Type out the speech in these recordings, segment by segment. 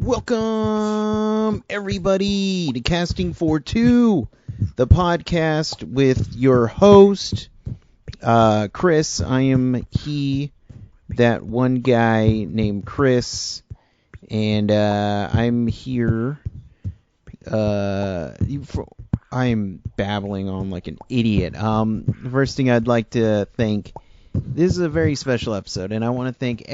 Welcome, everybody, to Casting for Two, the podcast with your host, Chris. I am that one guy named Chris, and I'm here. I'm babbling on like an idiot. The first thing I'd like to thank, this is a very special episode, and I want to thank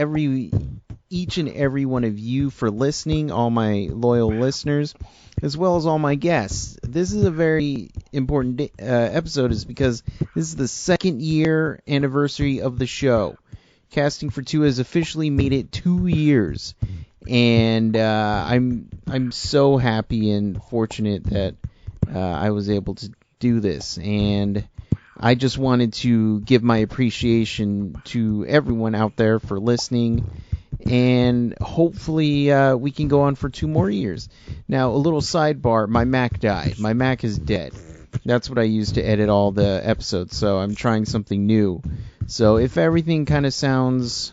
each and every one of you for listening, all my loyal listeners, as well as all my guests. This is a very important episode, is because this is the second year anniversary of the show. Casting for Two has officially made it 2 years, and I'm so happy and fortunate that I was able to do this, and I just wanted to give my appreciation to everyone out there for listening. And hopefully we can go on for 2 more years. Now, a little sidebar, my Mac died. My Mac is dead. That's what I use to edit all the episodes, so I'm trying something new. So if everything kind of sounds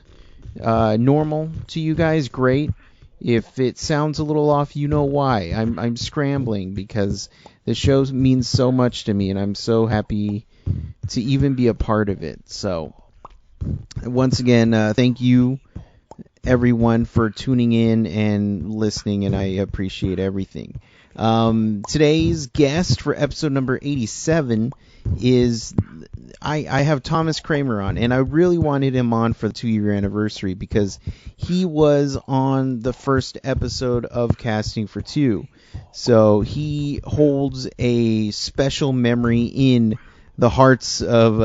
normal to you guys, great. If it sounds a little off, you know why. I'm scrambling because the show means so much to me, and I'm so happy to even be a part of it. So once again, thank you, everyone, for tuning in and listening, and I appreciate everything. Today's guest for episode number 87 is, I have Thomas Kramer on, and I really wanted him on for the 2-year anniversary because he was on the first episode of Casting for Two. So he holds a special memory in the hearts of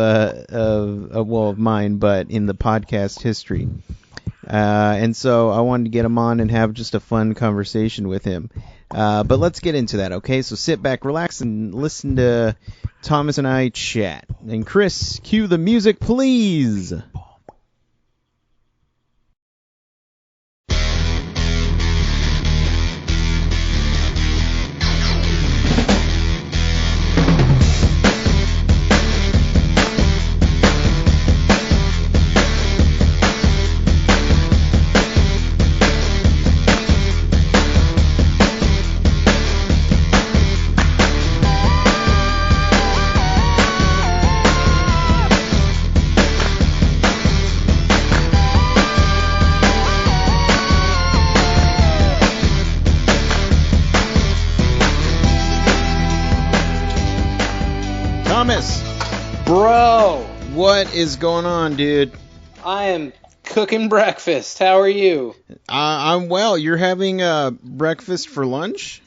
mine, but in the podcast history. And so I wanted to get him on and have just a fun conversation with him. But let's get into that, okay? So sit back, relax, and listen to Thomas and I chat. And Chris, cue the music, please. Thomas, bro, what is going on, dude? I am cooking breakfast. How are you? I'm well. You're having breakfast for lunch?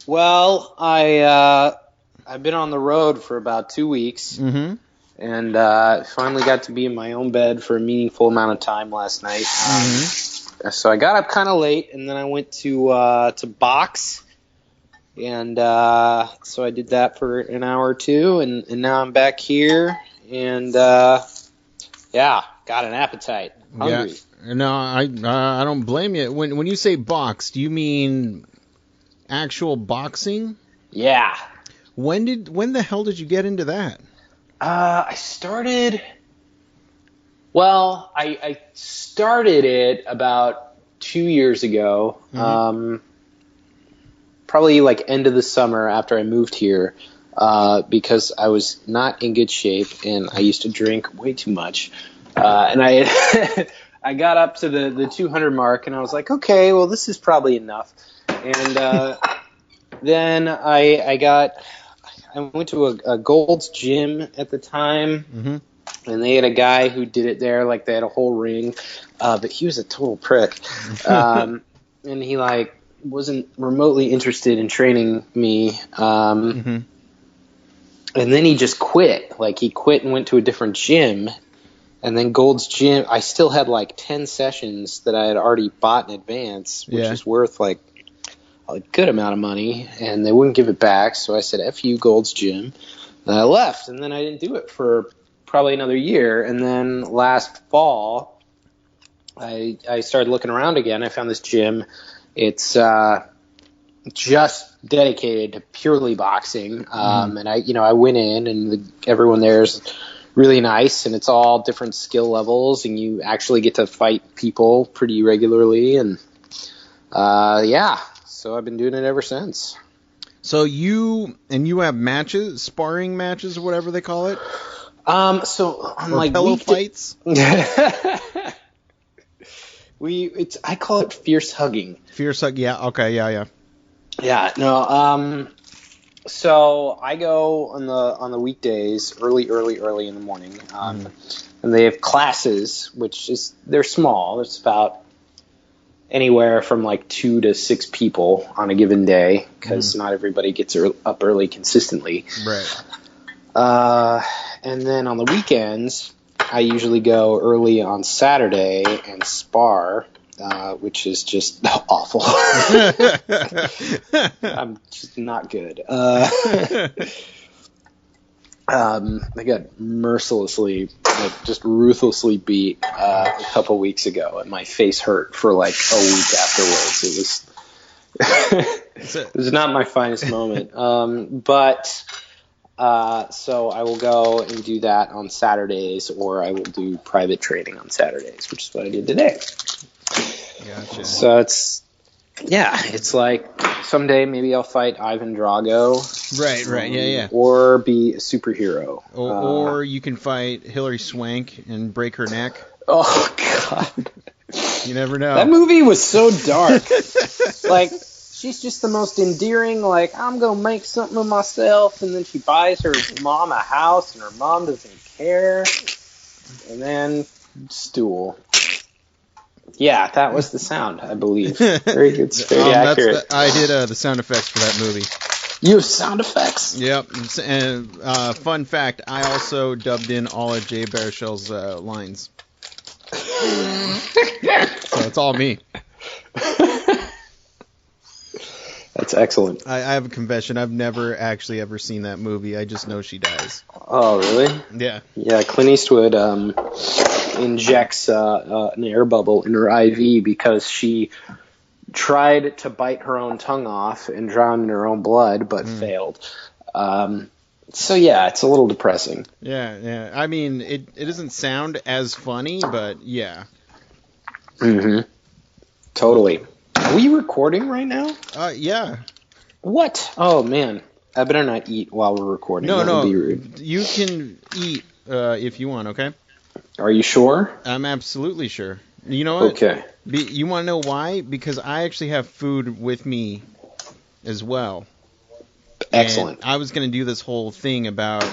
Well, I've been on the road for about 2 weeks, and finally got to be in my own bed for a meaningful amount of time last night. So I got up kind of late, and then I went to box. And so I did that for an hour or two, and now I'm back here, and got an appetite. Hungry. Yeah. No, I don't blame you. When you say box, do you mean actual boxing? Yeah. When the hell did you get into that? I started it about 2 years ago. Probably like end of the summer after I moved here, because I was not in good shape and I used to drink way too much. And I I got up to the 200 mark and I was like, okay, well, this is probably enough. And then I went to a Gold's Gym at the time, and they had a guy who did it there, like they had a whole ring, but he was a total prick. And he wasn't remotely interested in training me. And then he just quit. Like, he quit and went to a different gym. And then Gold's Gym, I still had like 10 sessions that I had already bought in advance, which is worth like a good amount of money. And they wouldn't give it back. So I said, F you, Gold's Gym. And I left. And then I didn't do it for probably another year. And then last fall, I started looking around again. I found this gym. It's just dedicated to purely boxing, and I went in, and everyone there is really nice, and it's all different skill levels, and you actually get to fight people pretty regularly, and Yeah, so I've been doing it ever since. So you have sparring matches, or whatever they call it? So on or like pillow fights? I call it fierce hugging. Fierce hug, yeah, okay, yeah. Yeah, no, so I go on the weekdays early in the morning. And they have classes, they're small. It's about anywhere from like 2 to 6 people on a given day, because not everybody gets up early consistently. Right. And then on the weekends, I usually go early on Saturday and spar, which is just awful. I'm just not good. I got mercilessly, just ruthlessly beat a couple weeks ago, and my face hurt for like a week afterwards. It was not my finest moment. So I will go and do that on Saturdays, or I will do private training on Saturdays, which is what I did today. Gotcha. So it's like someday maybe I'll fight Ivan Drago. Right, yeah. Or be a superhero. Or you can fight Hilary Swank and break her neck. Oh, God. You never know. That movie was so dark. Like, she's just the most endearing, like, I'm going to make something of myself, and then she buys her mom a house, and her mom doesn't care. And then, stool. Yeah, that was the sound, I believe. Very good. Very accurate. I did the sound effects for that movie. You have sound effects? Yep. And fun fact, I also dubbed in all of Jay Baruchel's lines. So it's all me. That's excellent. I have a confession. I've never actually ever seen that movie. I just know she dies. Oh, really? Yeah. Yeah, Clint Eastwood injects an air bubble in her IV because she tried to bite her own tongue off and drown in her own blood, but failed. So, yeah, it's a little depressing. Yeah. I mean, it doesn't sound as funny, but yeah. Mm-hmm. Totally. Are we recording right now? Yeah. What? Oh, man. I better not eat while we're recording. No. Would be rude. You can eat if you want, okay? Are you sure? I'm absolutely sure. You know what? Okay. You want to know why? Because I actually have food with me as well. Excellent. And I was going to do this whole thing about,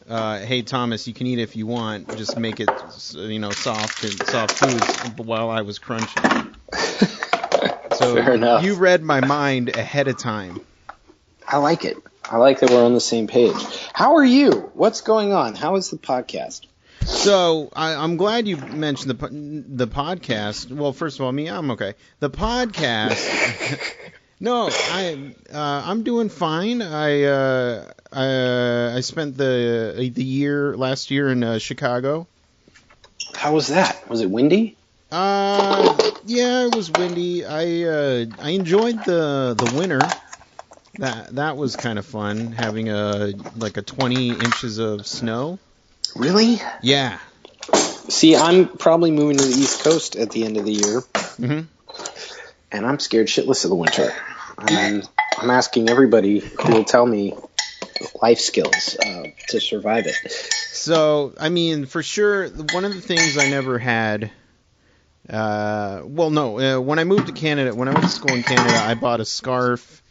hey, Thomas, you can eat if you want. Just make it, soft foods while I was crunching. So fair enough. You read my mind ahead of time. I like it. I like that we're on the same page. How are you? What's going on? How is the podcast? So I'm glad you mentioned the podcast. Well, first of all, I'm okay. The podcast. No, I'm doing fine. I spent the last year in Chicago. How was that? Was it windy? Yeah, it was windy. I enjoyed the winter. That was kind of fun, having 20 inches of snow. Really? Yeah. See, I'm probably moving to the East Coast at the end of the year. Mm-hmm. And I'm scared shitless of the winter. I'm asking everybody who will tell me life skills to survive it. So, I mean, for sure, one of the things I never had... when I moved to Canada, when I went to school in Canada, I bought a scarf,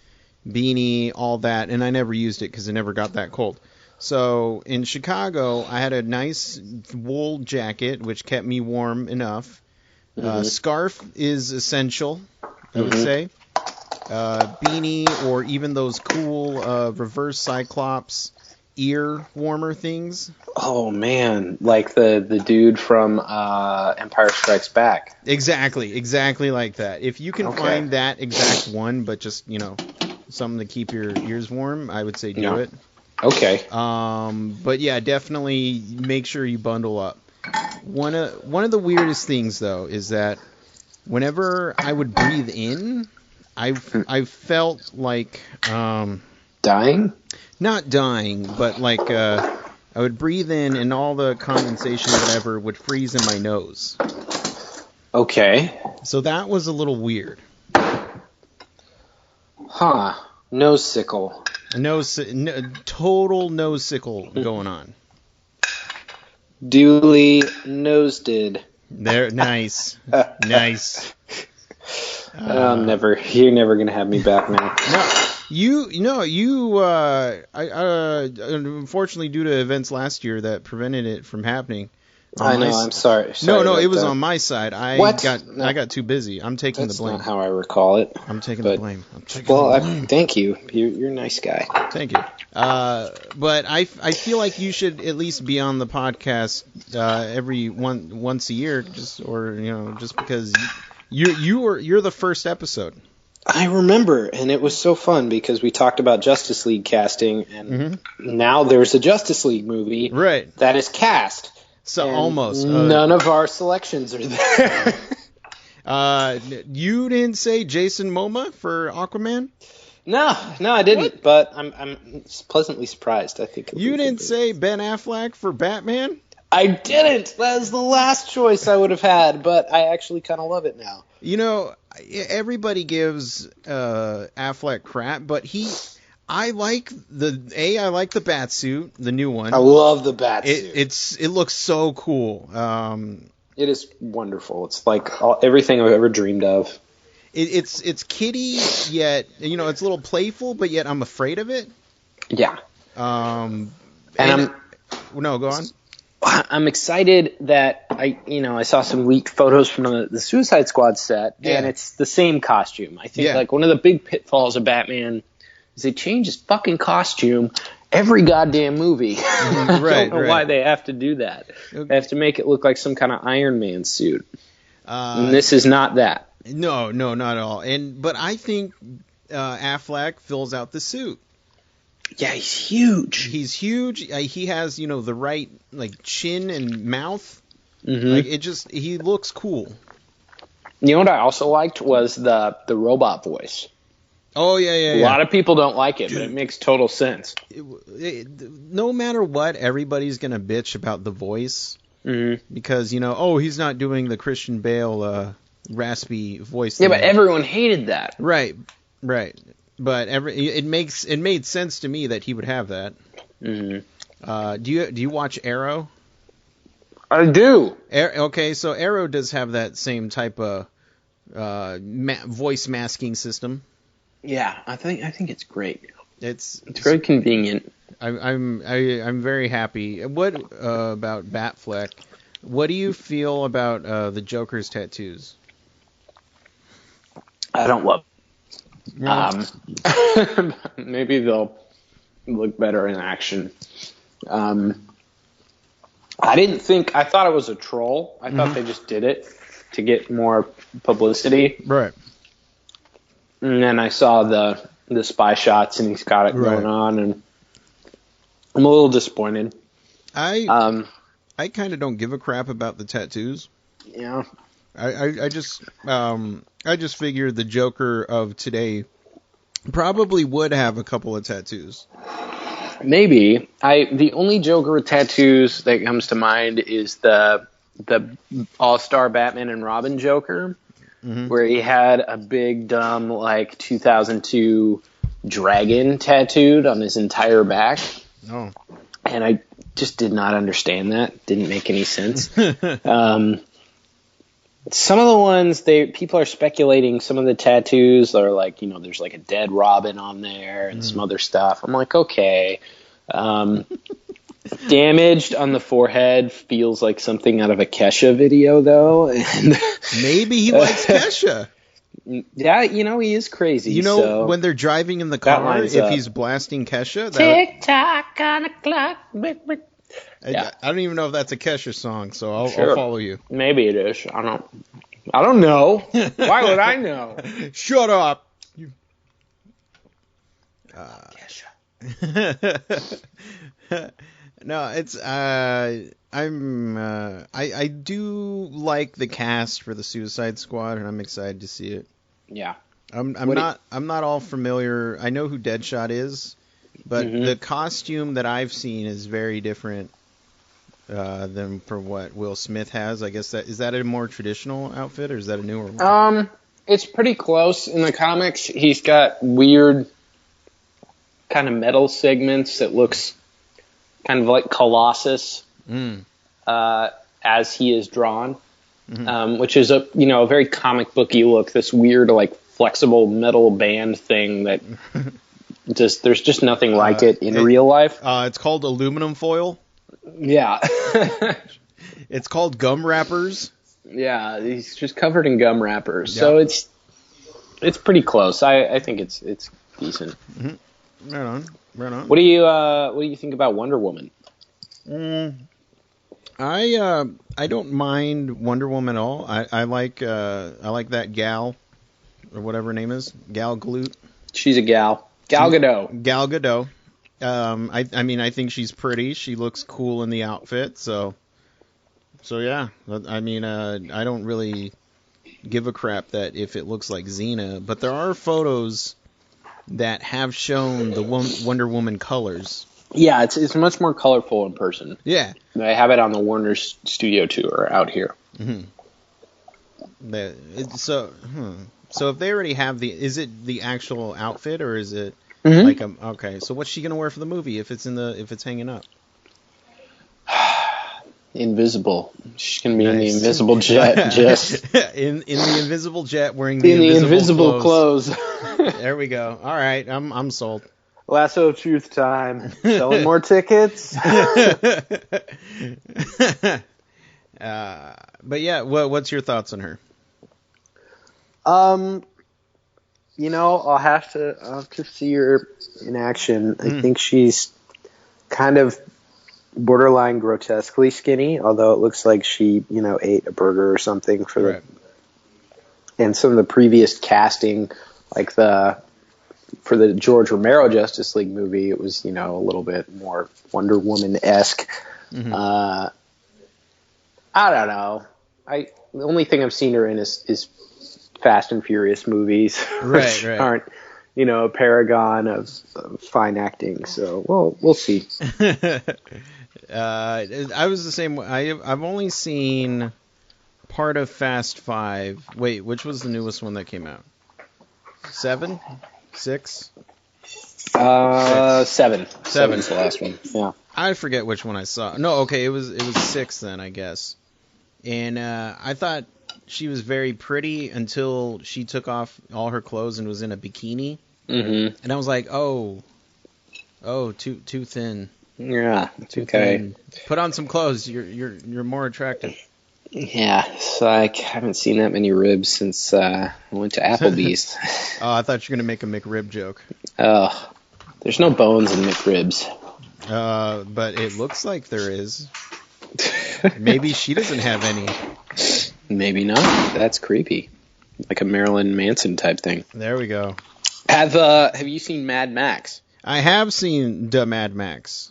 beanie, all that, and I never used it because it never got that cold. So in Chicago, I had a nice wool jacket, which kept me warm enough. Scarf is essential, I would say. Beanie, or even those cool reverse Cyclops ear warmer things. Oh man, like the dude from Empire Strikes Back. Exactly like that. If you can find that exact one, but just something to keep your ears warm, I would say do it. Okay. But yeah, definitely make sure you bundle up. One of the weirdest things though is that whenever I would breathe in, I felt like dying? Not dying, but like I would breathe in and all the condensation whatever would freeze in my nose. Okay. So that was a little weird. Huh. Nose sickle. Total nose sickle going on. Duly noseded. There, nice. Nice. You're never gonna have me back now. Unfortunately, due to events last year that prevented it from happening. I know. I'm sorry. No, it was on my side. I What? got too busy. I'm taking the blame. That's not how I recall it. I'm taking the blame. Thank you. You're a nice guy. Thank you. But I feel like you should at least be on the podcast once a year, just because you're the first episode. I remember, and it was so fun because we talked about Justice League casting, and now there's a Justice League movie that is cast. So almost none of our selections are there. You didn't say Jason Momoa for Aquaman? No, I didn't. What? But I'm pleasantly surprised. I think you didn't say Ben Affleck for Batman. I didn't. That was the last choice I would have had, but I actually kind of love it now. Everybody gives Affleck crap, but I like the bat suit, the new one. I love the bat suit. It looks so cool. It is wonderful. It's like everything I've ever dreamed of. It's kiddie, yet it's a little playful, but yet I'm afraid of it. Yeah. No, go on. I'm excited that I saw some leaked photos from the Suicide Squad set, and it's the same costume. I think like one of the big pitfalls of Batman is they change his fucking costume every goddamn movie. I don't know why they have to do that. They have to make it look like some kind of Iron Man suit. And this is not that. No, not at all. But I think Affleck fills out the suit. Yeah, he's huge. He has, the right chin and mouth. Mm-hmm. He looks cool. You know what I also liked was the robot voice. Oh yeah. A lot of people don't like it, but it makes total sense. No matter what, everybody's gonna bitch about the voice because he's not doing the Christian Bale raspy voice. Yeah, but everyone hated that. Right. But it made sense to me that he would have that. Mm-hmm. Do you watch Arrow? I do. Okay, so Arrow does have that same type of voice masking system. Yeah, I think it's great. It's very convenient. I'm very happy. What about Batfleck? What do you feel about the Joker's tattoos? I don't love. Maybe they'll look better in action. I thought it was a troll. I thought they just did it to get more publicity. Right. And then I saw the spy shots and he's got it going on, and I'm a little disappointed. I kind of don't give a crap about the tattoos. Yeah. I just figured the Joker of today probably would have a couple of tattoos. Maybe. The only Joker with tattoos that comes to mind is the All-Star Batman and Robin Joker, where he had a big dumb 2002 dragon tattooed on his entire back. Oh. And I just did not understand that. Didn't make any sense. Some of the ones people are speculating some of the tattoos are there's a dead Robin on there and some other stuff. I'm like, okay. Damaged on the forehead feels like something out of a Kesha video though. And maybe he likes Kesha. Yeah, he is crazy. When they're driving in the car, if he's blasting Kesha, tick tock on the clock. Yeah. I don't even know if that's a Kesha song, so I'll follow you. Maybe it is. I don't know. Why would I know? Shut up. Kesha. No, it's I do like the cast for the Suicide Squad, and I'm excited to see it. Yeah. I'm not all familiar. I know who Deadshot is, but the costume that I've seen is very different than for what Will Smith has. I guess is that a more traditional outfit, or is that a newer one? It's pretty close in the comics. He's got weird kind of metal segments that looks kind of like Colossus as he is drawn, which is a very comic booky look. This weird like flexible metal band thing that there's just nothing like it in real life. It's called aluminum foil. Yeah. It's called gum wrappers. Yeah, he's just covered in gum wrappers. Yep. So it's pretty close. I think it's decent. Mm-hmm. Right on. What do you think about Wonder Woman? I don't mind Wonder Woman at all. I like that gal or whatever her name is, Gal Gadot. She's a gal. Gal Gadot. Gal Gadot. I mean, I think she's pretty. She looks cool in the outfit. So yeah. I mean, I don't really give a crap that if it looks like Xena, but there are photos that have shown the Wonder Woman colors. Yeah, it's much more colorful in person. Yeah. I have it on the Warner Studio tour out here. Mm-hmm. So if they already have is it the actual outfit or is it like okay? So what's she gonna wear for the movie if it's hanging up? Invisible. She's gonna be in the invisible jet, just in the invisible jet, wearing the invisible clothes. There we go. All right, I'm sold. Lasso of Truth time. Selling more tickets. But yeah, what's your thoughts on her? I'll have to see her in action. I think she's kind of borderline grotesquely skinny, although it looks like she, ate a burger or something and some of the previous casting, like for the George Romero Justice League movie, it was, a little bit more Wonder Woman-esque. Mm-hmm. I don't know. The only thing I've seen her in is Fast and Furious movies, which aren't, a paragon of fine acting. So, we'll see. I was the same way. I've only seen part of Fast 5. Wait, which was the newest one that came out? 7? 6? 7. 7's the last one. Yeah. I forget which one I saw. No, okay, it was 6 then, I guess. And I thought she was very pretty until she took off all her clothes and was in a bikini. Mm-hmm. And I was like, oh, too thin. Yeah, too thin. Put on some clothes. You're more attractive. Yeah, so I haven't seen that many ribs since I went to Applebee's. Oh, I thought you were gonna make a McRib joke. Oh, there's no bones in McRibs. But it looks like there is. Maybe she doesn't have any. Maybe not. That's creepy. Like a Marilyn Manson type thing. There we go. Have you seen Mad Max? I have seen the Mad Max.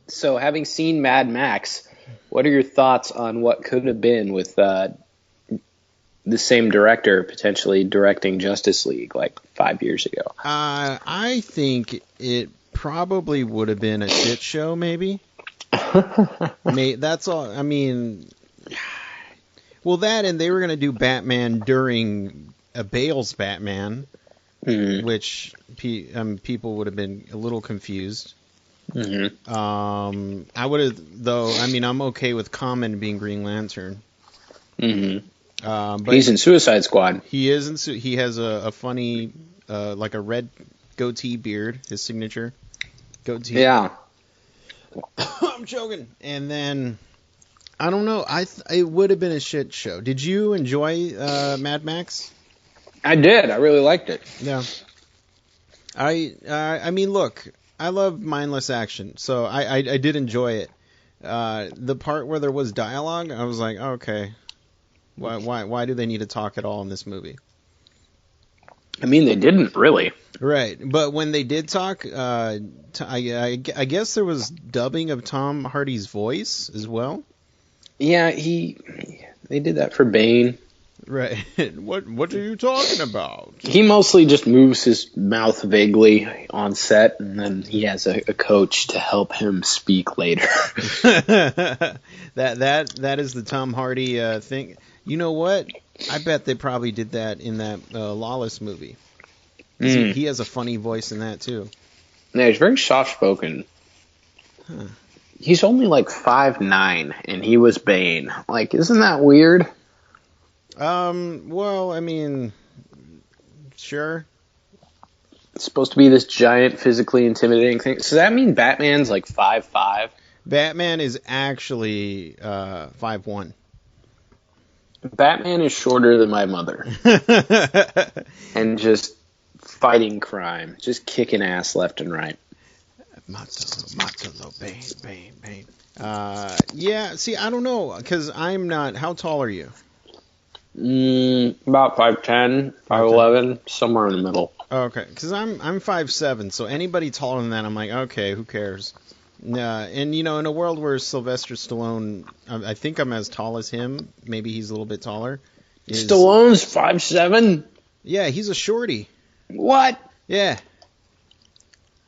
So, having seen Mad Max, what are your thoughts on what could have been with the same director potentially directing Justice League like 5 years ago? I think it probably would have been a shit show, maybe. That's all. I mean, well, that and they were going to do Batman during a Bale's Batman, which people would have been a little confused. Mm-hmm. I would have, though. I mean, I'm okay with Common being Green Lantern. Mm-hmm. But he's in Suicide Squad. He is. He has a funny, like a red goatee beard. His signature goatee. Yeah. I'm joking. And then I don't know. It would have been a shit show. Did you enjoy Mad Max? I did. I really liked it. Yeah. I mean, look. I love mindless action, so I did enjoy it. The part where there was dialogue, I was like, oh, okay, why do they need to talk at all in this movie? I mean, they didn't really. Right, but when they did talk, I guess there was dubbing of Tom Hardy's voice as well. Yeah, they did that for Bane. Right. What are you talking about? He mostly just moves his mouth vaguely on set, and then he has a coach to help him speak later. That is the Tom Hardy thing. You know what? I bet they probably did that in that Lawless movie. He has a funny voice in that too. Yeah, he's very soft-spoken. Huh. He's only like 5'9", and he was Bane. Like, isn't that weird? Well, I mean, sure. It's supposed to be this giant, physically intimidating thing. So does that mean Batman's like 5'5"? Batman is actually 5'1". Batman is shorter than my mother. And just fighting crime. Just kicking ass left and right. Matzo, Bane. Yeah, see, I don't know, because I'm not... How tall are you? About 5'10", 5'11", somewhere in the middle. Okay, because I'm 5'7", so anybody taller than that, I'm like, okay, who cares? And, in a world where Sylvester Stallone, I think I'm as tall as him, maybe he's a little bit taller. Stallone's 5'7"? Yeah, he's a shorty. What? Yeah.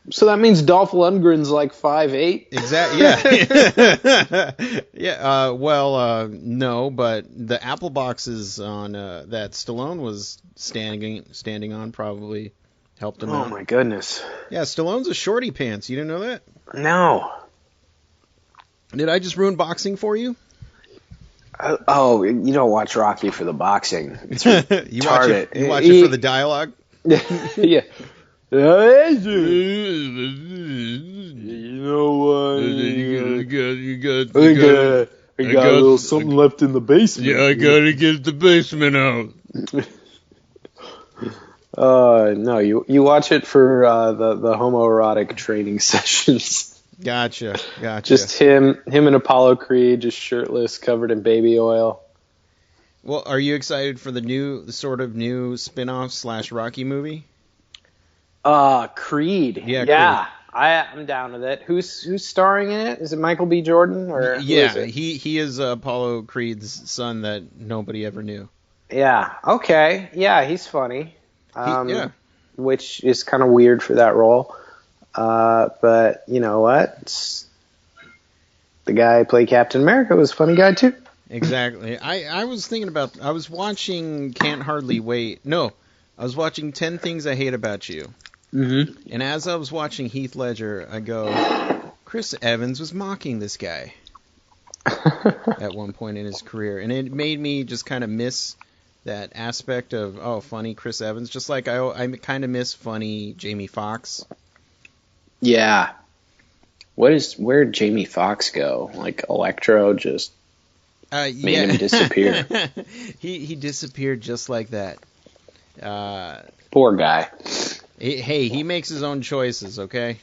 So that means Dolph Lundgren's like 5'8"? Exactly. Yeah. Yeah. No, but the apple boxes on that Stallone was standing on probably helped him out. Oh my goodness. Yeah, Stallone's a shorty pants. You didn't know that? No. Did I just ruin boxing for you? Oh, you don't watch Rocky for the boxing. It's You watch it for the dialogue? Yeah. You know what? I got a little something left in the basement. Yeah, I gotta get the basement out. No, you watch it for the homoerotic training sessions. Gotcha. Just him and Apollo Creed, just shirtless, covered in baby oil. Well, are you excited for the sort of new spin-off / Rocky movie? Creed. Yeah. Creed. I'm down with it. Who's starring in it? Is it Michael B. Jordan or? Yeah, he is Apollo Creed's son that nobody ever knew. Yeah. Okay. Yeah, he's funny. Yeah. Which is kind of weird for that role. But you know what? The guy who played Captain America was a funny guy too. Exactly. I was thinking about. I was watching Can't Hardly Wait. No, I was watching 10 Things I Hate About You. Mm-hmm. And as I was watching Heath Ledger, I go, Chris Evans was mocking this guy at one point in his career, and it made me just kind of miss that aspect of funny Chris Evans, just like I kind of miss funny Jamie Foxx. Yeah. Where'd Jamie Foxx go? Like Electro just made him disappear. He disappeared just like that. Poor guy. Hey, he makes his own choices, okay?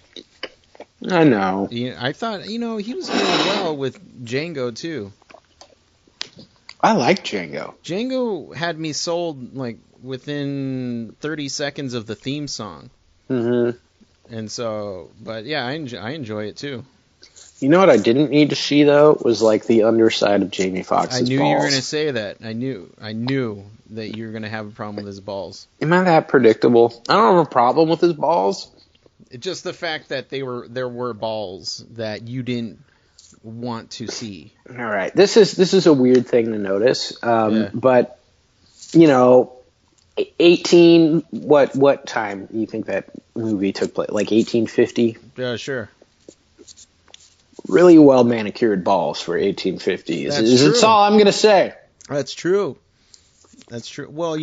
I know. I thought, he was doing well with Django, too. I like Django. Django had me sold, like, within 30 seconds of the theme song. Mm-hmm. And so, but yeah, I enjoy it, too. You know what I didn't need to see, though, was, like, the underside of Jamie Foxx's balls. I knew you were going to say that. I knew that you were going to have a problem with his balls. Am I that predictable? I don't have a problem with his balls. It's just the fact that there were balls that you didn't want to see. All right. This is a weird thing to notice. Yeah. But, 18, what time do you think that movie took place? Like 1850? Yeah, sure. Really well manicured balls for 1850. That's all I'm going to say. That's true. Well,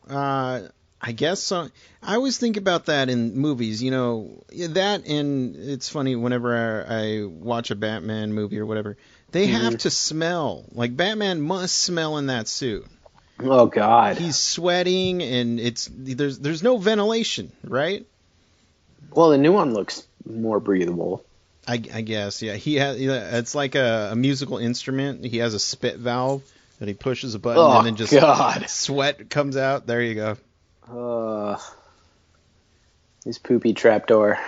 I guess so. I always think about that in movies, that, and it's funny whenever I watch a Batman movie or whatever, they have to smell. Like, Batman must smell in that suit. Oh, God. He's sweating, and there's no ventilation, right? Well, the new one looks more breathable. I guess, yeah. It's like a musical instrument. He has a spit valve that he pushes a button, and then just sweat comes out. There you go. His poopy trapdoor.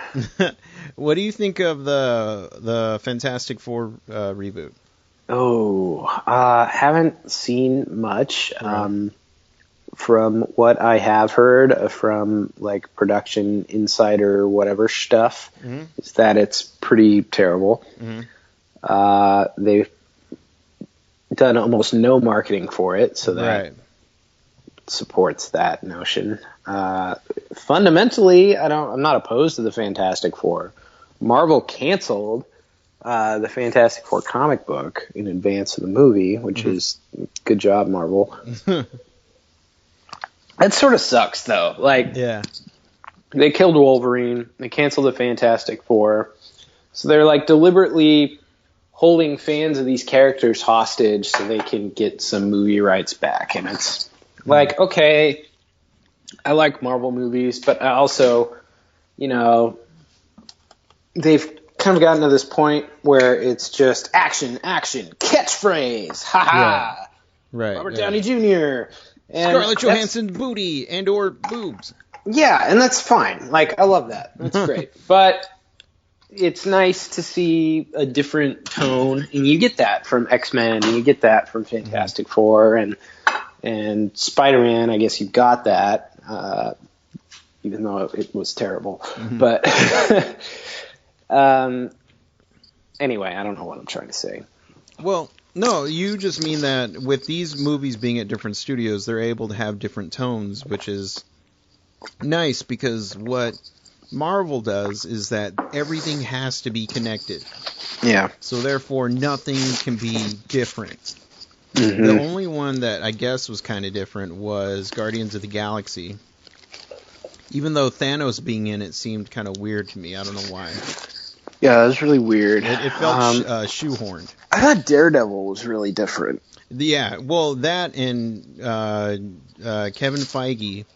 What do you think of the Fantastic Four reboot? Oh, haven't seen much. Right. From what I have heard from like production insider whatever stuff, is that it's pretty terrible. Mm-hmm. They've done almost no marketing for it, so that supports that notion. Fundamentally, I'm not opposed to the Fantastic Four. Marvel canceled the Fantastic Four comic book in advance of the movie, which is good job, Marvel. That sort of sucks, though. Like, yeah, they killed Wolverine. They canceled the Fantastic Four. So they're like deliberately holding fans of these characters hostage so they can get some movie rights back. And it's like, okay, I like Marvel movies, but I also, you know, they've kind of gotten to this point where it's just action, catchphrase, ha-ha, right. Robert Downey Jr., and Scarlett Johansson booty and or boobs. Yeah, and that's fine. Like, I love that. That's great. But it's nice to see a different tone, and you get that from X-Men, and you get that from Fantastic Four, and Spider-Man, I guess you got that, even though it was terrible. But anyway, I don't know what I'm trying to say. Well, no, you just mean that with these movies being at different studios, they're able to have different tones, which is nice, because what Marvel does is that everything has to be connected. Yeah. So therefore, nothing can be different. The only one that I guess was kind of different was Guardians of the Galaxy. Even though Thanos being in it seemed kind of weird to me. I don't know why. Yeah, that was really weird. It felt shoehorned. I thought Daredevil was really different. Yeah, well, that and Kevin Feige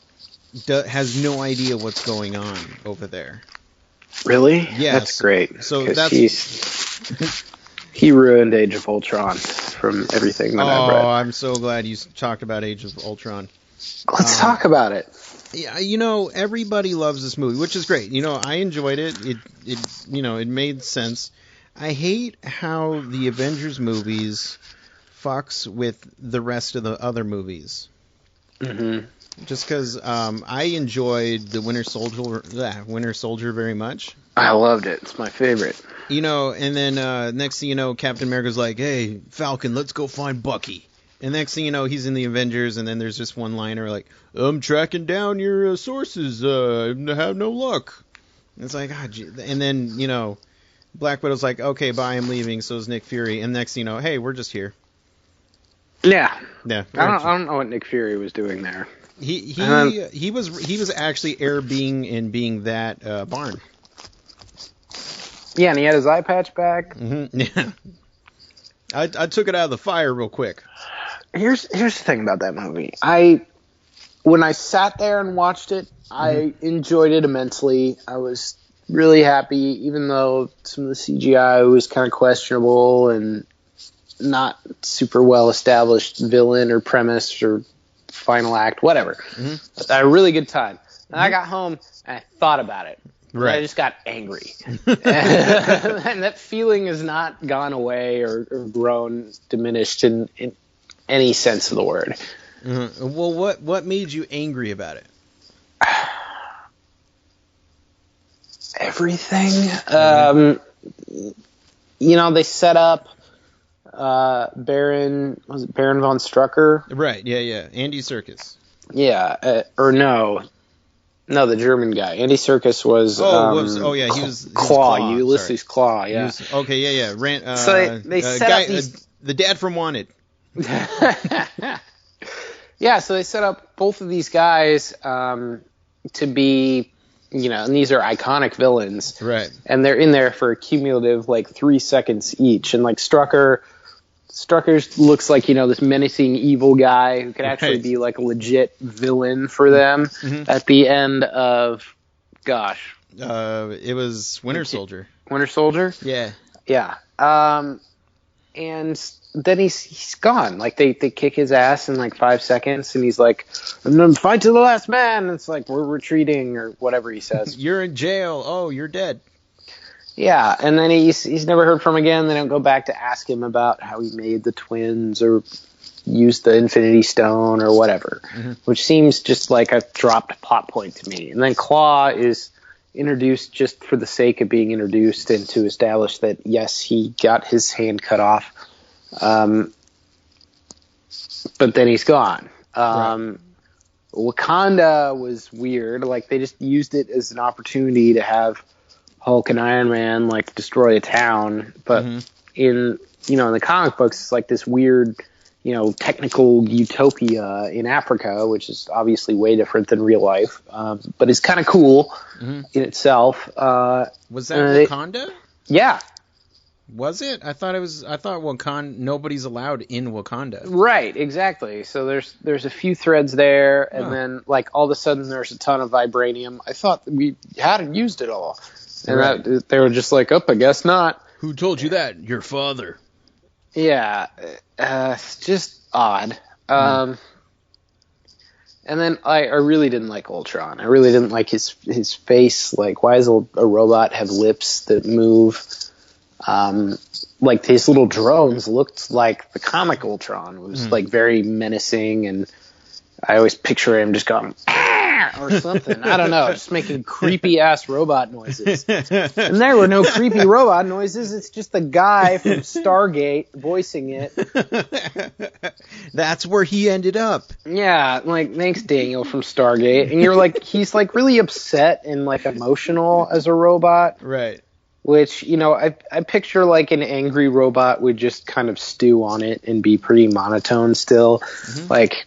has no idea what's going on over there. Really? Yes. That's great. So he ruined Age of Ultron from everything that I've read. Oh, I'm so glad you talked about Age of Ultron. Let's talk about it. Yeah, everybody loves this movie, which is great. I enjoyed it. It made sense. I hate how the Avengers movies fucks with the rest of the other movies. Just because I enjoyed the Winter Soldier very much. I loved it. It's my favorite. And then next thing you know, Captain America's like, "Hey, Falcon, let's go find Bucky." And next thing you know, he's in the Avengers, and then there's just one liner like, "I'm tracking down your sources. I have no luck." And it's like, and then Black Widow's like, "Okay, bye, I'm leaving." So is Nick Fury, and next thing you know, hey, we're just here. Yeah. Yeah. I don't know what Nick Fury was doing there. He was actually being that Barn. Yeah, and he had his eye patch back. Yeah. I took it out of the fire real quick. Here's the thing about that movie. When I sat there and watched it, I enjoyed it immensely. I was really happy, even though some of the CGI was kind of questionable and not super well established villain or premise or final act, whatever. But I had a really good time. And I got home and I thought about it. Right. I just got angry. And that feeling has not gone away or grown, diminished in any sense of the word. Well, what made you angry about it? Everything. They set up Baron von Strucker? Right, yeah. Andy Serkis. Yeah, no, the German guy. Andy Serkis was. He was Claw. Ulysses Claw. Yeah. So they set up these... the dad from Wanted. Yeah, so they set up both of these guys to be, and these are iconic villains. Right. And they're in there for a cumulative 3 seconds each. And Strucker looks like, this menacing evil guy who could actually be a legit villain for them at the end of, it was Winter Soldier. Winter Soldier? Yeah. Yeah. And then he's gone. They kick his ass in 5 seconds, and he's like, "I'm gonna fight to the last man." And it's like, "We're retreating," or whatever he says. You're in jail. Oh, you're dead. Yeah, and then he's never heard from again. They don't go back to ask him about how he made the twins or used the Infinity Stone or whatever, which seems just like a dropped plot point to me. And then Claw is introduced just for the sake of being introduced and to establish that, yes, he got his hand cut off, but then he's gone. Right. Wakanda was weird. Like, they just used it as an opportunity to have Hulk and Iron Man, like, destroy a town. But in the comic books, it's like this weird, technical utopia in Africa, which is obviously way different than real life. But it's kind of cool in itself. Was that Wakanda? Yeah. Was it? I thought Wakanda. Nobody's allowed in Wakanda. Right, exactly. So there's a few threads there, and then like all of a sudden there's a ton of vibranium. I thought we hadn't used it all, and they were just like, "Oh, I guess not." Who told you that? Your father. Yeah, it's just odd. And then I really didn't like Ultron. I really didn't like his face. Like, why does a robot have lips that move? Like, these little drones looked like the comic Ultron. It was like very menacing, and I always picture him just going or something. I don't know, just making creepy ass robot noises. And there were no creepy robot noises. It's just the guy from Stargate voicing it. That's where he ended up. Yeah, like, thanks, Daniel from Stargate. And you're like, he's like really upset and like emotional as a robot. Right. Which, I picture like an angry robot would just kind of stew on it and be pretty monotone still. Like,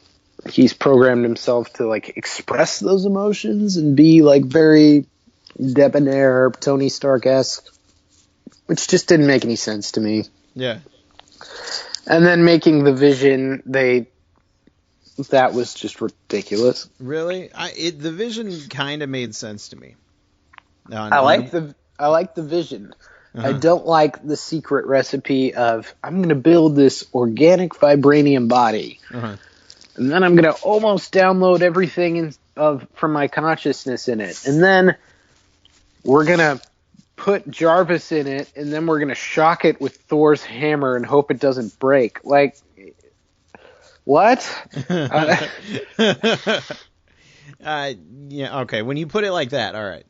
he's programmed himself to like express those emotions and be like very debonair, Tony Stark-esque, which just didn't make any sense to me. Yeah. And then making the Vision, that was just ridiculous. Really? The Vision kind of made sense to me. I like the Vision. I don't like the secret recipe of, I'm going to build this organic vibranium body. And then I'm going to almost download everything from my consciousness in it. And then we're going to put Jarvis in it, and then we're going to shock it with Thor's hammer and hope it doesn't break. Like, what? Yeah, okay. When you put it like that, all right.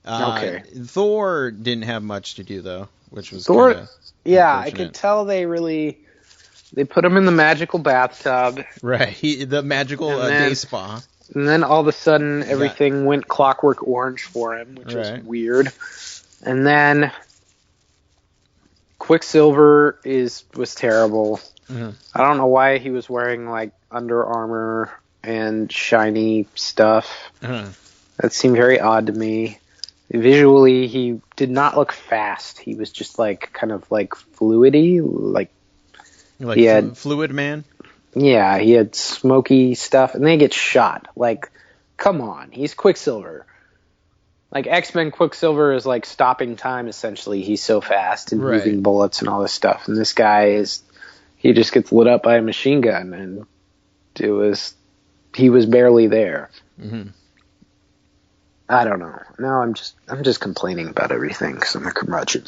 Okay. Thor didn't have much to do, though, which was Thor. Yeah, I could tell they put him in the magical bathtub. Right, the magical day spa. And then all of a sudden, everything went Clockwork Orange for him, which is weird. And then Quicksilver was terrible. I don't know why he was wearing like Under Armour and shiny stuff. That seemed very odd to me. Visually, he did not look fast. He was just like kind of like fluidy, like he had Fluid Man. Yeah, he had smoky stuff, and then he gets shot. Like, come on, he's Quicksilver. Like, X-Men Quicksilver is like stopping time, essentially. He's so fast and moving bullets and all this stuff. And this guy he just gets lit up by a machine gun, and he was barely there. I don't know. Now I'm just complaining about everything because I'm a curmudgeon.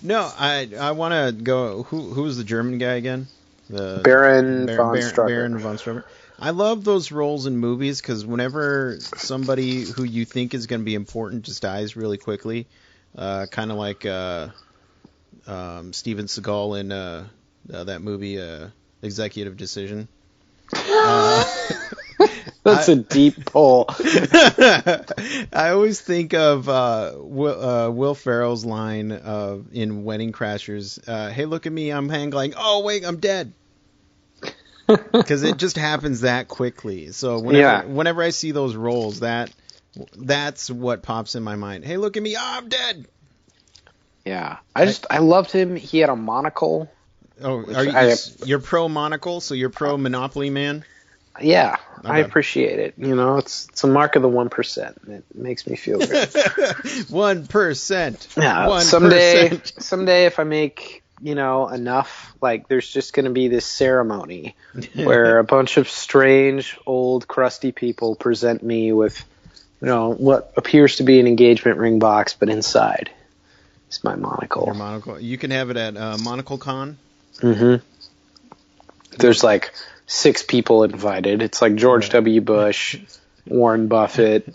No, I want to go. Who's the German guy again? The Baron von Strucker. Baron von Strucker. I love those roles in movies because whenever somebody who you think is going to be important just dies really quickly, kind of like Steven Seagal in that movie Executive Decision. That's a deep pull. I always think of Will Ferrell's line in Wedding Crashers, hey, look at me, I'm hang gliding. Oh, wait, I'm dead. Because it just happens that quickly. So whenever I see those roles, that's what pops in my mind. Hey, look at me, I'm dead. Yeah. I loved him. He had a monocle. Oh, you're pro monocle, so you're pro Monopoly Man? Yeah, okay. I appreciate it. It's a mark of the 1%. It makes me feel good. 1%. Yeah, 1%. Someday if I make, enough, like, there's just going to be this ceremony where a bunch of strange, old, crusty people present me with, what appears to be an engagement ring box, but inside is my monocle. Your monocle. You can have it at Monocle Con. There's like 6 people invited. It's like George W. Bush, Warren Buffett,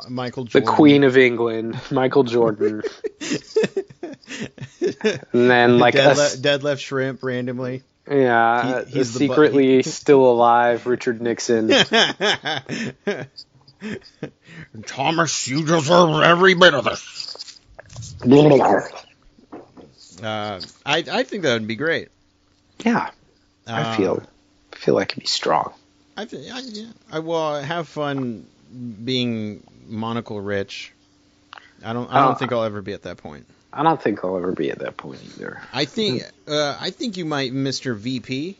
Michael Jordan, the Queen of England, Michael Jordan, and then like dead left shrimp randomly. Yeah, He's the secretly still alive, Richard Nixon. Thomas, you deserve every bit of this. I think that would be great. Yeah, I feel like it'd be strong. I will have fun being monocle rich. I don't think I'll ever be at that point. I don't think I'll ever be at that point either. I think you might, Mr. VP.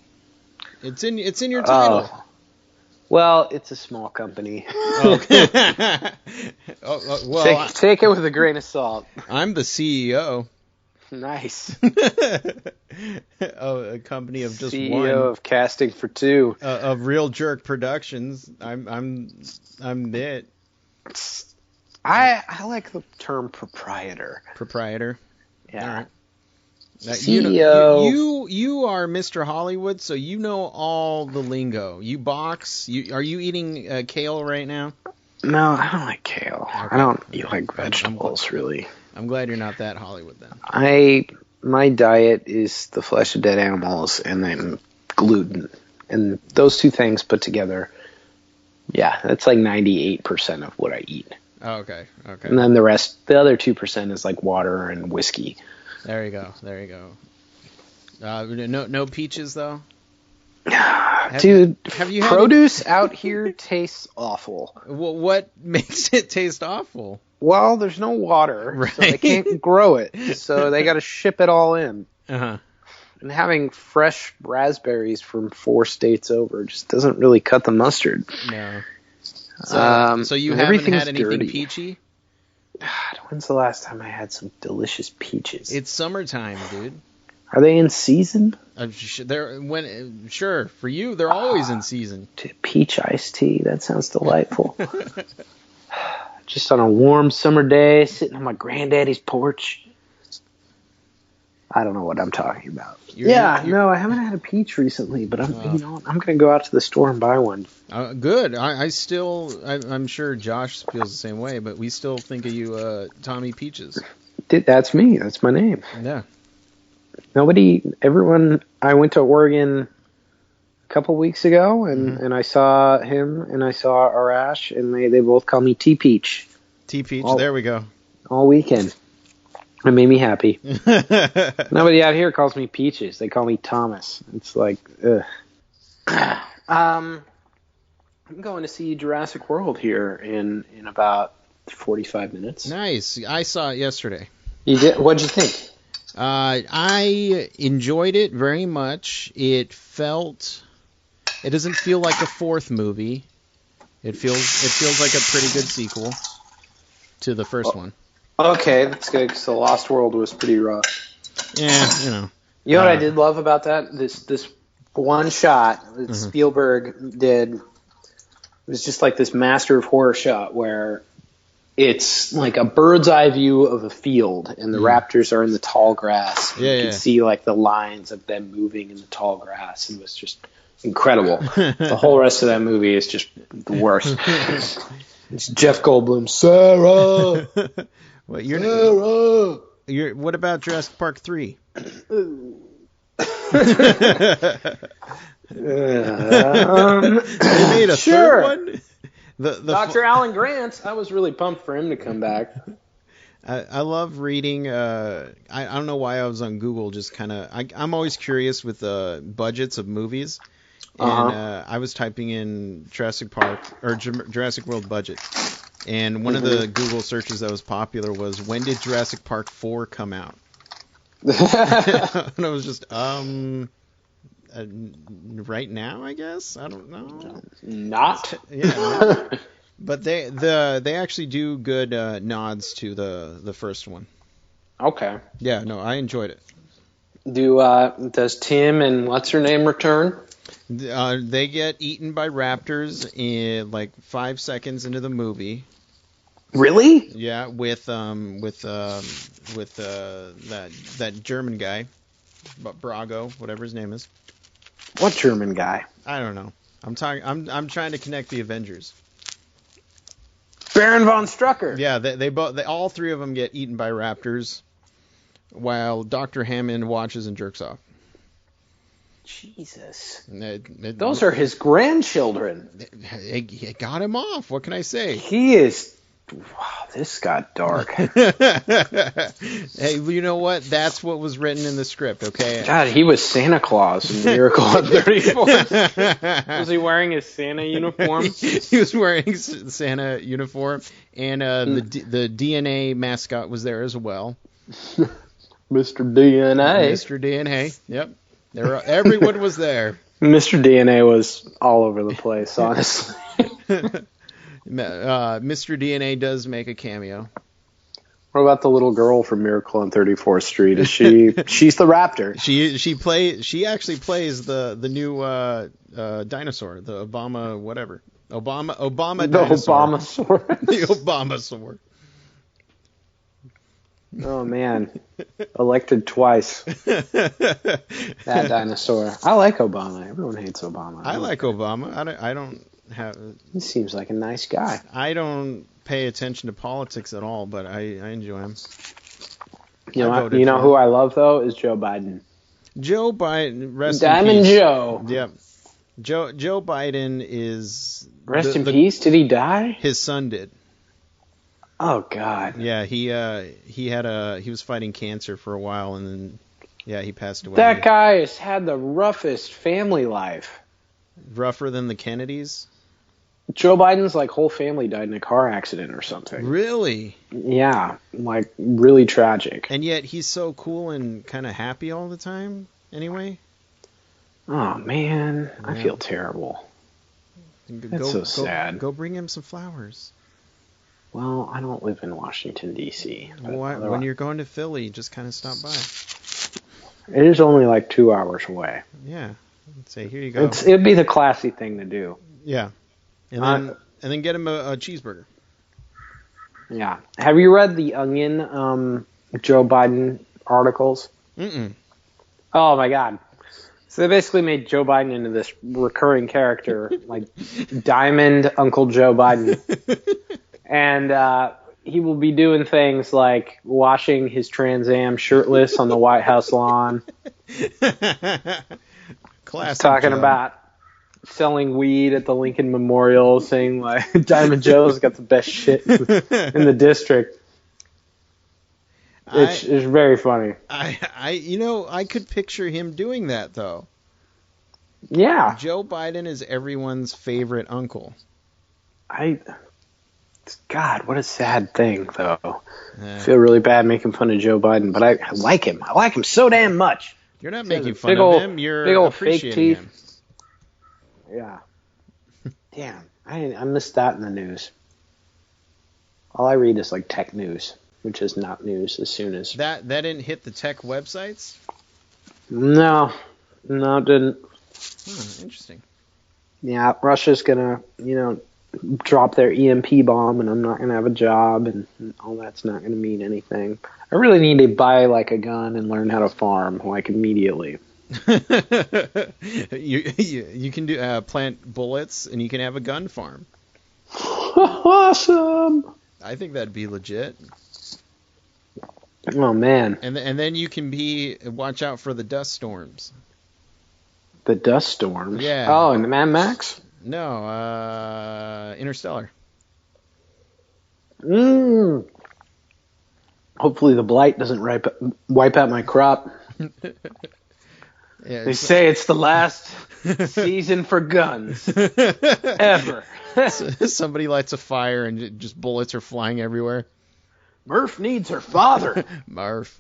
It's in your title. Well, it's a small company. Okay. Take it with a grain of salt. I'm the CEO. Nice. A company of just CEO one. of Casting for Two. Of Real Jerk Productions. I'm it. I like the term proprietor. Proprietor. Yeah. All right. CEO. You are Mr. Hollywood, so you know all the lingo. You box. Are you eating kale right now? No, I don't like kale. Okay. I don't eat like vegetables, really. I'm glad you're not that Hollywood then. My diet is the flesh of dead animals and then gluten. And those two things put together, yeah, that's like 98% of what I eat. Oh, okay. And then the other 2% is like water and whiskey. There you go. No peaches though. Dude, have you had produce out here tastes awful. What makes it taste awful? Well, there's no water, right. So they can't grow it. So they got to ship it all in. Uh-huh. And having fresh raspberries from 4 states over just doesn't really cut the mustard. No. So you haven't had anything dirty. peachy? God, when's the last time I had some delicious peaches? It's summertime, dude. Are they in season? Sure, for you, they're always in season. Peach iced tea, that sounds delightful. Just on a warm summer day, sitting on my granddaddy's porch. I don't know what I'm talking about. No, I haven't had a peach recently, but I'm going to go out to the store and buy one. Good. I'm sure Josh feels the same way, but we still think of you, Tommy Peaches. That's me. That's my name. Yeah. Everyone, I went to Oregon a couple weeks ago, and I saw him, and I saw Arash, and they both call me T-Peach. T-Peach, there we go. All weekend. It made me happy. Nobody out here calls me Peaches. They call me Thomas. It's like, ugh. I'm going to see Jurassic World here in about 45 minutes. Nice. I saw it yesterday. You did? What'd you think? I enjoyed it very much. It doesn't feel like a fourth movie. It feels like a pretty good sequel to the first one. Okay, that's good, because The Lost World was pretty rough. Yeah, you know. You know what I did love about that? This one shot that Spielberg did, it was just like this master of horror shot where it's like a bird's eye view of a field, and the raptors are in the tall grass. You can see like the lines of them moving in the tall grass, and it was just incredible. The whole rest of that movie is just the worst. It's Jeff Goldblum, Sarah. What about Jurassic Park 3? They made a third one? Dr. Alan Grant, I was really pumped for him to come back. I love reading. I don't know why I was on Google. Just kind of. I'm always curious with budgets of movies, and I was typing in Jurassic Park or Jurassic World budget, and one of the Google searches that was popular was, when did Jurassic Park 4 come out? And I was just right now, I guess. I don't know. Not. Yeah. But they actually do good nods to the first one. Okay. Yeah, no, I enjoyed it. Does Tim and what's her name return? They get eaten by raptors in like 5 seconds into the movie. Really? Yeah, with that German guy, Brago, whatever his name is. What German guy? I don't know. I'm trying to connect the Avengers. Baron von Strucker. Yeah, they all three of them get eaten by raptors, while Dr. Hammond watches and jerks off. Jesus. It- Those are his grandchildren. it got him off. What can I say? He is... Wow, this got dark. Hey, you know what? That's what was written in the script, okay? God, he was Santa Claus in Miracle on 34th. Was he wearing his Santa uniform? He was wearing his Santa uniform, and the DNA mascot was there as well. Mr. DNA. Mr. DNA, yep. Everyone was there. Mr. DNA was all over the place, honestly. Mr. DNA does make a cameo. What about the little girl from Miracle on 34th Street? Is she's the raptor? She actually plays the new dinosaur, the Obama whatever. Obama The dinosaur. Obamasaur. The Obamasaur. Oh man. Elected twice. That dinosaur. I like Obama. Everyone hates Obama. I like Obama. I don't have. He seems like a nice guy. I don't pay attention to politics at all, but I enjoy him. You know who I love though is Joe Biden. Joe Biden, rest Diamond in peace. Joe. Yep. Joe Biden is Rest in peace. Did he die? His son did. Oh God. Yeah, he was fighting cancer for a while, and then he passed away. That guy has had the roughest family life. Rougher than the Kennedys? Joe Biden's like whole family died in a car accident or something. Really? Yeah, like really tragic. And yet he's so cool and kind of happy all the time. Anyway. Oh man, I feel terrible. That's so sad. Go bring him some flowers. Well, I don't live in Washington, D.C. When you're going to Philly, just kind of stop by. It is only like 2 hours away. Yeah. I'd say, here you go. It'd be the classy thing to do. Yeah. And then get him a cheeseburger. Yeah. Have you read the Onion Joe Biden articles? Mm-mm. Oh, my God. So they basically made Joe Biden into this recurring character, like Diamond Uncle Joe Biden. And he will be doing things like washing his Trans Am shirtless on the White House lawn. Classic Talking Joe. about selling weed at the Lincoln Memorial, saying like Diamond Joe's got the best shit in the district. It's very funny. I could picture him doing that though. Yeah. Joe Biden is everyone's favorite uncle. God, what a sad thing, though. I feel really bad making fun of Joe Biden, but I like him. I like him so damn much. You're not making fun of him. You're big old fake appreciating teeth. him. Yeah. Damn, I missed that in the news. All I read is like tech news, which is not news as soon as... That didn't hit the tech websites? No, it didn't. Interesting. Yeah, Russia's gonna, drop their EMP bomb, and I'm not gonna have a job, and all that's not gonna mean anything. I really need to buy like a gun and learn how to farm like immediately. you can do plant bullets, and you can have a gun farm. Awesome. I think that'd be legit. Oh man. And then you can watch out for the dust storms. The dust storms? Yeah. Oh, in the Mad Max? No, Interstellar. Hopefully the blight doesn't wipe out my crop. They say it's the last season for guns ever. Somebody lights a fire and just bullets are flying everywhere. Murph needs her father. Murph.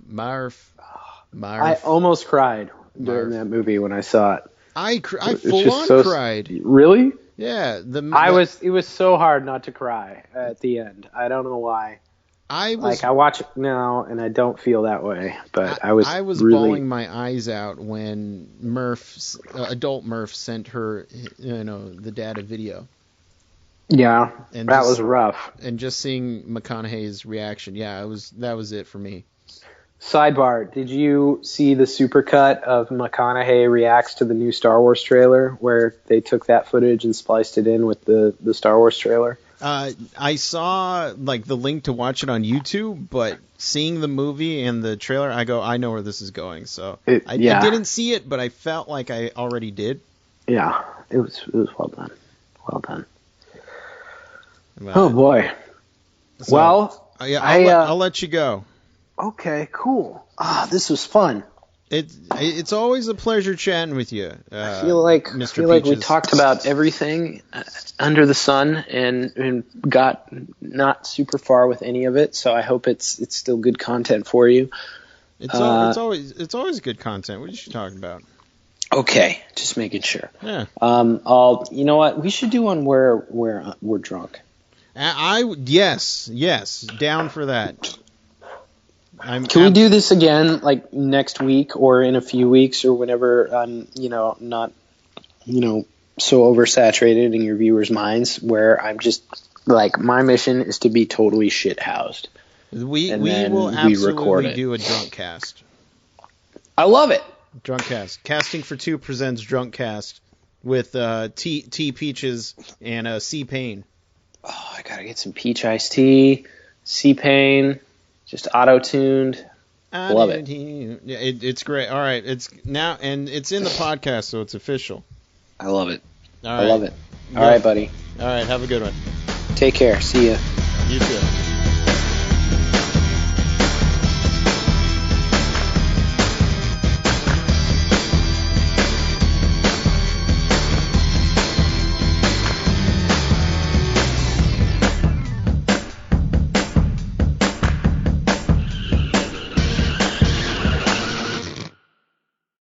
I almost cried during that movie when I saw it. I full on cried. Really? Yeah. It was so hard not to cry at the end. I don't know why. I watch it now and I don't feel that way, but I was really bawling my eyes out when adult Murph sent her, the dad a video. Yeah, and that was rough. And just seeing McConaughey's reaction, that was it for me. Sidebar, did you see the supercut of McConaughey reacts to the new Star Wars trailer where they took that footage and spliced it in with the Star Wars trailer? I saw like the link to watch it on YouTube, but seeing the movie and the trailer, I know where this is going. So I didn't see it, but I felt like I already did. Yeah, it was well done. Well done. Oh boy. So, well, I'll let you go. Okay, cool. This was fun. It's always a pleasure chatting with you. I feel like we talked about everything under the sun and got not super far with any of it. So I hope it's still good content for you. It's always good content. What did you talk about? Okay, just making sure. Yeah. You know what? We should do one where we're drunk. Yes, down for that. Can we do this again, like next week or in a few weeks or whenever I'm, not, so oversaturated in your viewers' minds, where I'm just like my mission is to be totally shit-housed. We will absolutely do a drunk cast. I love it. Drunk cast. Casting for Two presents Drunk Cast with T Peaches and C Pain. Oh, I gotta get some peach iced tea, C Pain. Just auto-tuned. Love it. Yeah, it's great. All right, it's now, and it's in the podcast, so it's official. I love it. All right. I love it. All right, buddy. All right, have a good one. Take care. See ya. You too.